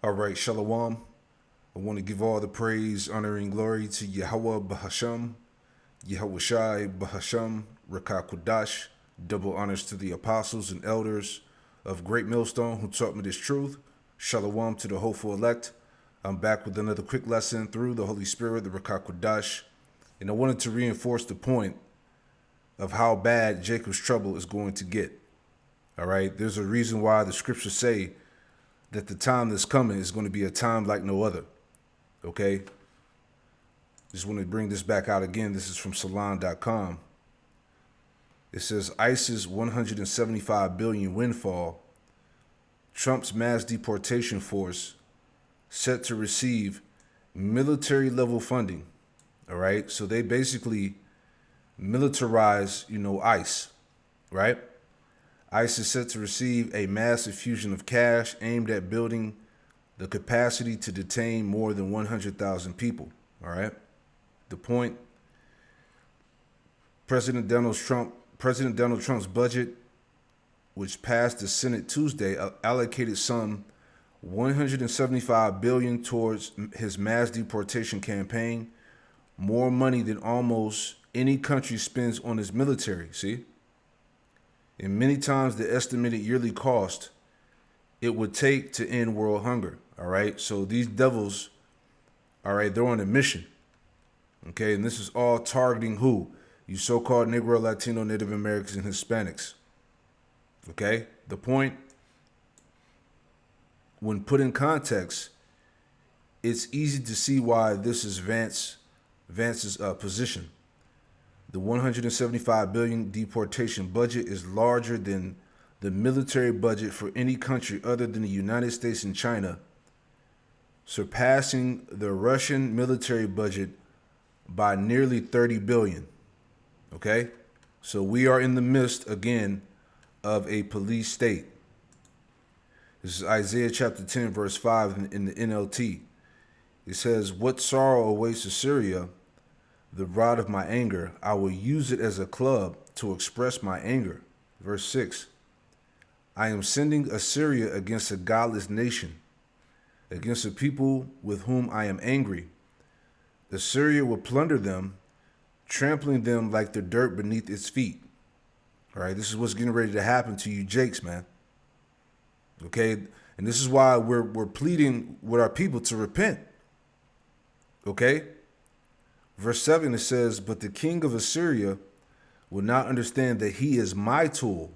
All right, Shalom. I want to give all the praise, honor, and glory to Yahweh Bahasham, Yahweh Shai Bahasham, Rakah Kudash. Double honors to the apostles and elders of Great Millstone who taught me this truth. Shalom to the hopeful elect. I'm back with another quick lesson through the Holy Spirit, the Rakah Kudash. And I wanted to reinforce the point of how bad Jacob's trouble is going to get. All right, there's a reason why the scriptures say that the time that's coming is going to be a time like no other. Okay? Just want to bring this back out again. This is from Salon.com. It says ICE's 175 billion windfall, Trump's mass deportation force set to receive military level funding. All right? So they basically militarize, ICE, right? ICE is set to receive a massive infusion of cash aimed at building the capacity to detain more than 100,000 people. All right. The point: President Donald Trump's budget, which passed the Senate Tuesday, allocated some 175 billion towards his mass deportation campaign, more money than almost any country spends on its military. See? And many times the estimated yearly cost it would take to end world hunger. All right. So these devils, all right, they're on a mission. Okay. And this is all targeting who? You so-called Negro, Latino, Native Americans, and Hispanics. Okay. The point, when put in context, it's easy to see why this is Vance's position. The 175 billion deportation budget is larger than the military budget for any country other than the United States and China, surpassing the Russian military budget by nearly 30 billion. Okay? So we are in the midst, again, of a police state. This is Isaiah chapter 10, verse 5 in the NLT. It says, "What sorrow awaits Assyria, the rod of my anger? I will use it as a club to express my anger." Verse 6, "I am sending Assyria against a godless nation, against a people with whom I am angry. Assyria will plunder them, trampling them like the dirt beneath its feet." All right, this is what's getting ready to happen to you JAC0B'S, man. Okay, and this is why we're pleading with our people to repent. Okay? Verse 7, it says, "But the king of Assyria will not understand that he is my tool."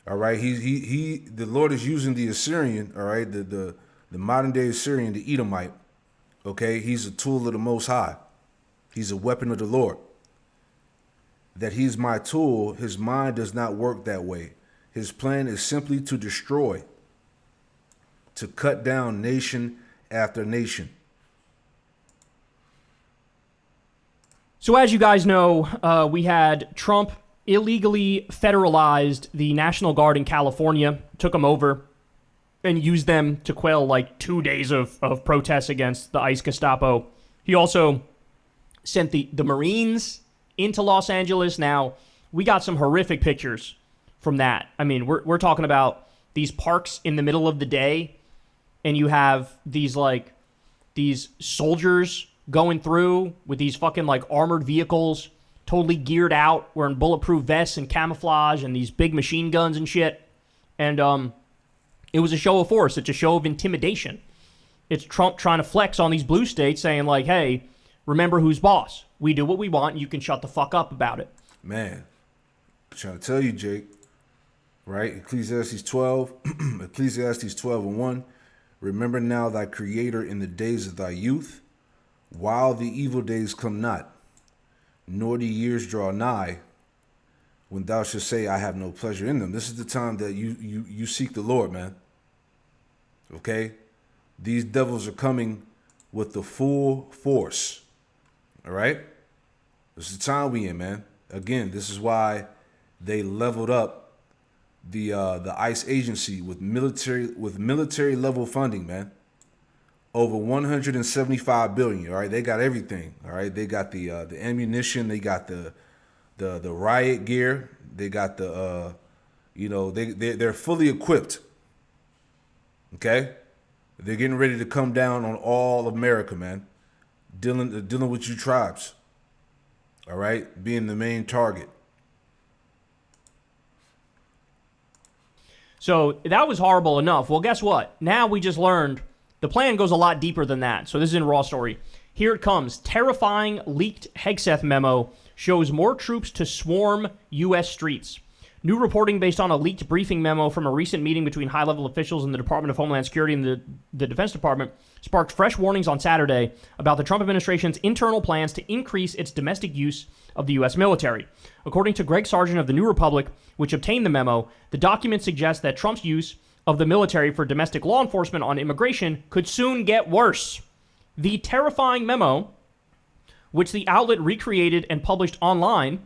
All right, the Lord is using the Assyrian, all right, the modern day Assyrian, the Edomite. Okay, he's a tool of the Most High. He's a weapon of the Lord. That he's my tool, his mind does not work that way. His plan is simply to destroy, to cut down nation after nation. So as you guys know, we had Trump illegally federalized the National Guard in California, took them over, and used them to quell like 2 days of protests against the ICE Gestapo. He also sent the Marines into Los Angeles. Now, we got some horrific pictures from that. I mean, we're talking about these parks in the middle of the day, and you have these soldiers going through with these fucking like armored vehicles, totally geared out, wearing bulletproof vests and camouflage and these big machine guns and shit. And it was a show of force. It's a show of intimidation. It's Trump trying to flex on these blue states, saying like, hey, remember who's boss. We do what we want. You can shut the fuck up about it. Man, I'm trying to tell you, Jake, right? Ecclesiastes 12, Ecclesiastes 12 and 1. "Remember now thy creator in the days of thy youth, while the evil days come not, nor the years draw nigh, when thou shalt say, I have no pleasure in them." This is the time that you seek the Lord, man. Okay? These devils are coming with the full force. All right? This is the time we in, man. Again, this is why they leveled up the ICE agency with military level funding, man. Over 175 billion. All right, they got everything. All right, they got the ammunition, they got the riot gear, they got they're fully equipped. Okay, They're getting ready to come down on all of America, man. Dealing with you tribes. All right? Being the main target. So that was horrible enough. Well, guess what? Now we just learned the plan goes a lot deeper than that. So this is in Raw Story. Here it comes. Terrifying leaked Hegseth memo shows more troops to swarm U.S. streets. New reporting based on a leaked briefing memo from a recent meeting between high-level officials in the Department of Homeland Security and the Defense Department sparked fresh warnings on Saturday about the Trump administration's internal plans to increase its domestic use of the U.S. military. According to Greg Sargent of the New Republic, which obtained the memo, the document suggests that Trump's use of the military for domestic law enforcement on immigration could soon get worse. The terrifying memo, which the outlet recreated and published online,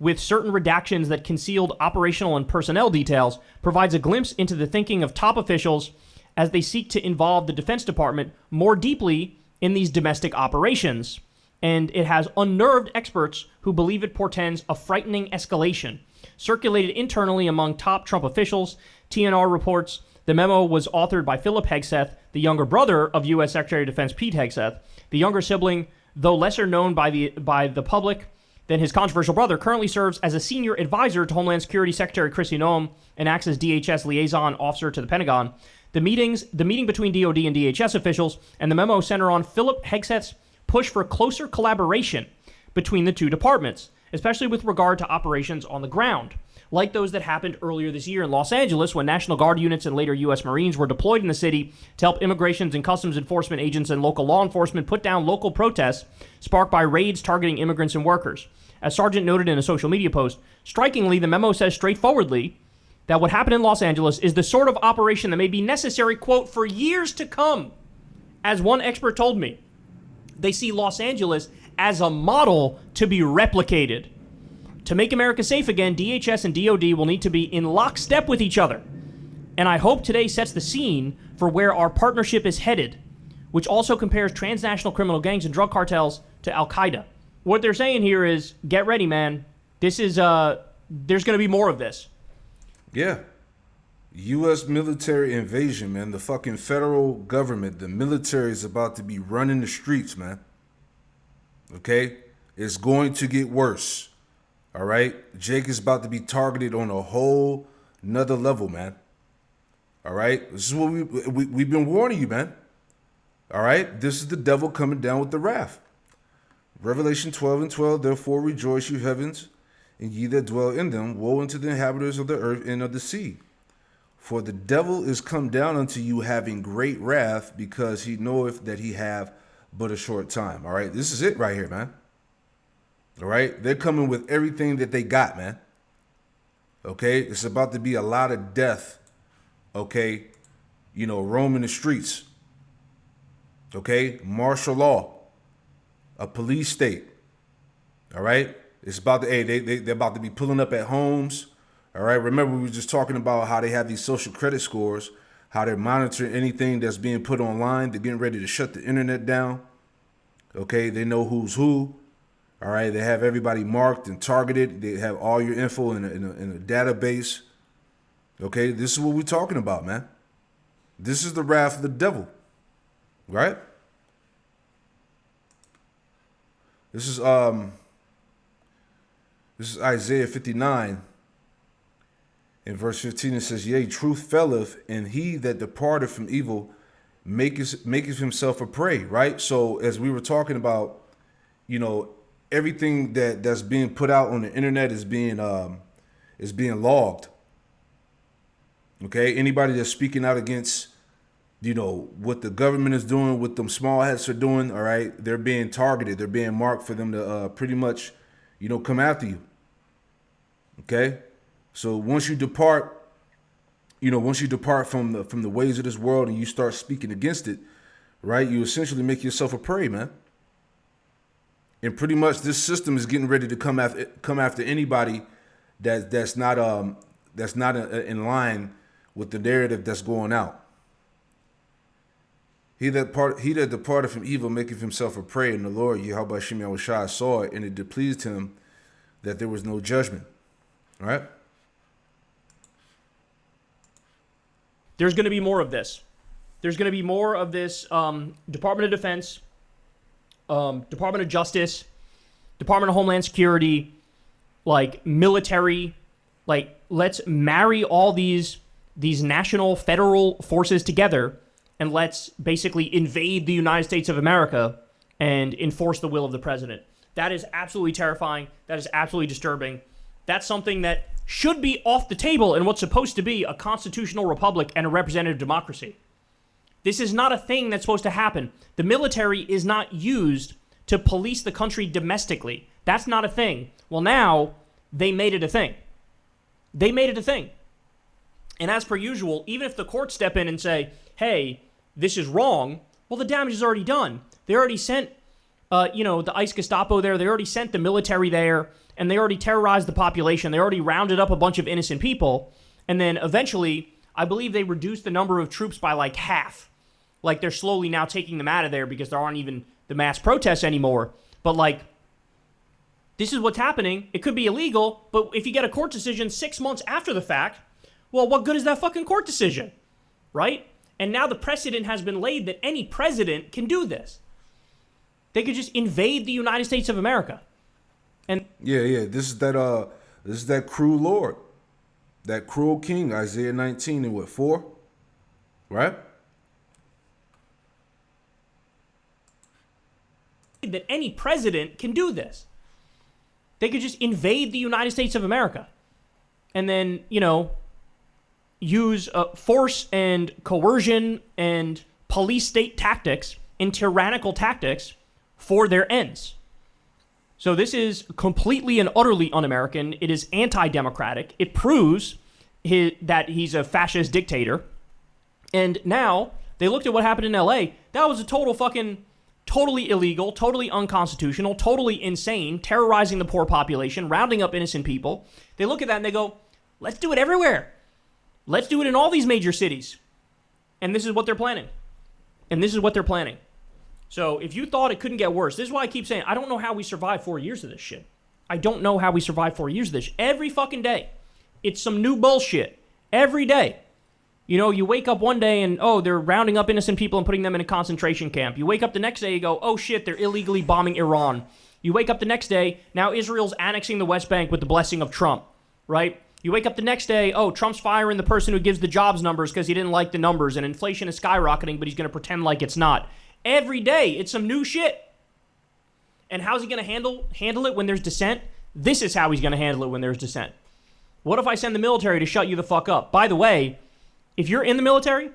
with certain redactions that concealed operational and personnel details, provides a glimpse into the thinking of top officials as they seek to involve the Defense Department more deeply in these domestic operations. And it has unnerved experts who believe it portends a frightening escalation. Circulated internally among top Trump officials, TNR reports the memo was authored by Philip Hegseth, the younger brother of U.S. Secretary of Defense Pete Hegseth. The younger sibling, though lesser known by the public than his controversial brother, currently serves as a senior advisor to Homeland Security Secretary Kristi Noem and acts as DHS liaison officer to the Pentagon. The meeting between DoD and DHS officials and the memo center on Philip Hegseth's push for closer collaboration between the two departments, especially with regard to operations on the ground, like those that happened earlier this year in Los Angeles when National Guard units and later U.S. Marines were deployed in the city to help immigrations and customs enforcement agents and local law enforcement put down local protests sparked by raids targeting immigrants and workers. As Sargent noted in a social media post, strikingly, the memo says straightforwardly that what happened in Los Angeles is the sort of operation that may be necessary, quote, for years to come. As one expert told me, they see Los Angeles as a model to be replicated. To make America safe again, DHS and DoD will need to be in lockstep with each other. And I hope today sets the scene for where our partnership is headed, which also compares transnational criminal gangs and drug cartels to Al-Qaeda. What they're saying here is, get ready, man. This is, there's going to be more of this. Yeah. U.S. military invasion, man. The fucking federal government, the military is about to be running the streets, man. Okay? It's going to get worse. All right? Jake is about to be targeted on a whole nother level, man. All right? This is what we've been warning you, man. All right? This is the devil coming down with the wrath. Revelation 12:12, therefore rejoice, you heavens, and ye that dwell in them. Woe unto the inhabitants of the earth and of the sea. For the devil is come down unto you having great wrath, because he knoweth that he have but a short time. All right? This is it right here, man. All right? They're coming with everything that they got, man. Okay? It's about to be a lot of death. Okay? You know, roaming the streets. Okay? Martial law. A police state. All right? It's about to, they're about to be pulling up at homes. All right? Remember, we were just talking about how they have these social credit scores, how they're monitoring anything that's being put online. They're getting ready to shut the internet down. Okay? They know who's who. All right? They have everybody marked and targeted. They have all your info in a database. Okay? This is what we're talking about, man. This is the wrath of the devil. Right? This is Isaiah 59. In verse 15 it says, yea, truth faileth, and he that departed from evil maketh himself a prey, right? So as we were talking about, you know, everything that's being put out on the internet is being logged. Okay? Anybody that's speaking out against, you know, what the government is doing, what them small hats are doing, all right, they're being targeted. They're being marked for them to pretty much, you know, come after you. Okay? So once you depart, you know, once you depart from the ways of this world and you start speaking against it, right, you essentially make yourself a prey, man. And pretty much this system is getting ready to come after anybody that's not in line with the narrative that's going out. He that departed from evil maketh himself a prey, and the Lord Yahweh Shem Yahushua saw it, and it displeased him that there was no judgment. All right? There's going to be more of this. There's going to be more of this Department of Defense, Department of Justice, Department of Homeland Security, like military, like let's marry all these national federal forces together and let's basically invade the United States of America and enforce the will of the president. That is absolutely terrifying. That is absolutely disturbing. That's something that should be off the table in what's supposed to be a constitutional republic and a representative democracy. This is not a thing that's supposed to happen. The military is not used to police the country domestically. That's not a thing. Well, now they made it a thing. They made it a thing. And as per usual, even if the courts step in and say, hey, this is wrong, well, the damage is already done. They already sent, the ICE Gestapo there. They already sent the military there, and they already terrorized the population. They already rounded up a bunch of innocent people. And then eventually, I believe they reduced the number of troops by like half. Like they're slowly now taking them out of there because there aren't even the mass protests anymore. But like, this is what's happening. It could be illegal, but if you get a court decision 6 months after the fact, well, what good is that fucking court decision, right? And now the precedent has been laid that any president can do this. They could just invade the United States of America. And yeah, this is that cruel Lord, that cruel king, Isaiah 19 and 4, right? That any president can do this. They could just invade the United States of America and then, use force and coercion and police state tactics and tyrannical tactics for their ends. So this is completely and utterly un-American. It is anti-democratic. It proves that he's a fascist dictator. And now they looked at what happened in LA. That was a totally illegal, totally unconstitutional, totally insane, terrorizing the poor population, rounding up innocent people. They look at that and they go, let's do it everywhere. Let's do it in all these major cities. And this is what they're planning. So if you thought it couldn't get worse, this is why I keep saying, I don't know how we survived 4 years of this shit. I don't know how we survived 4 years of this. Every fucking day, it's some new bullshit. Every day. You wake up one day and, they're rounding up innocent people and putting them in a concentration camp. You wake up the next day, you go, oh shit, they're illegally bombing Iran. You wake up the next day, now Israel's annexing the West Bank with the blessing of Trump, right? You wake up the next day, Trump's firing the person who gives the jobs numbers because he didn't like the numbers, and inflation is skyrocketing, but he's going to pretend like it's not. Every day, it's some new shit. And how's he going to handle it when there's dissent? This is how he's going to handle it when there's dissent. What if I send the military to shut you the fuck up? By the way, if you're in the military,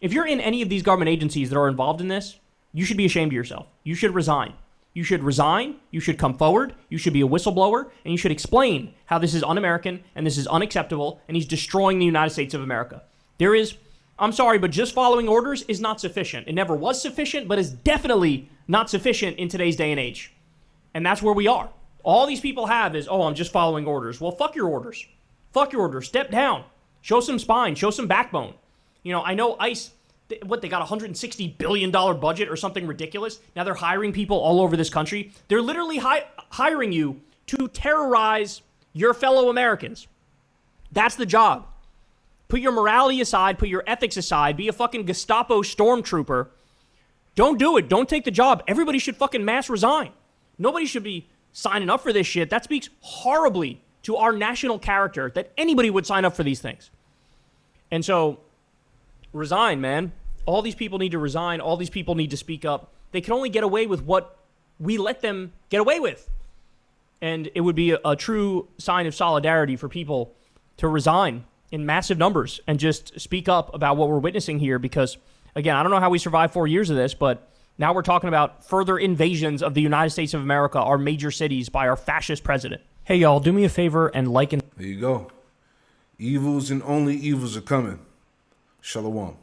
if you're in any of these government agencies that are involved in this, you should be ashamed of yourself. You should resign. You should come forward, you should be a whistleblower, and you should explain how this is un-American and this is unacceptable, and he's destroying the United States of America. I'm sorry, but just following orders is not sufficient. It never was sufficient, but is definitely not sufficient in today's day and age. And that's where we are. All these people have is, I'm just following orders. Well, fuck your orders. Fuck your orders. Step down. Show some spine. Show some backbone. I know ICE, they got a $160 billion budget or something ridiculous. Now they're hiring people all over this country. They're literally hiring you to terrorize your fellow Americans. That's the job. Put your morality aside, put your ethics aside, be a fucking Gestapo stormtrooper. Don't do it. Don't take the job. Everybody should fucking mass resign. Nobody should be signing up for this shit. That speaks horribly to our national character that anybody would sign up for these things. And so, resign, man. All these people need to resign. All these people need to speak up. They can only get away with what we let them get away with. And it would be a true sign of solidarity for people to resign in massive numbers and just speak up about what we're witnessing here because, again, I don't know how we survived 4 years of this, but now we're talking about further invasions of the United States of America, our major cities, by our fascist president. Hey, y'all, do me a favor and like and... There you go. Evils and only evils are coming. Shalom.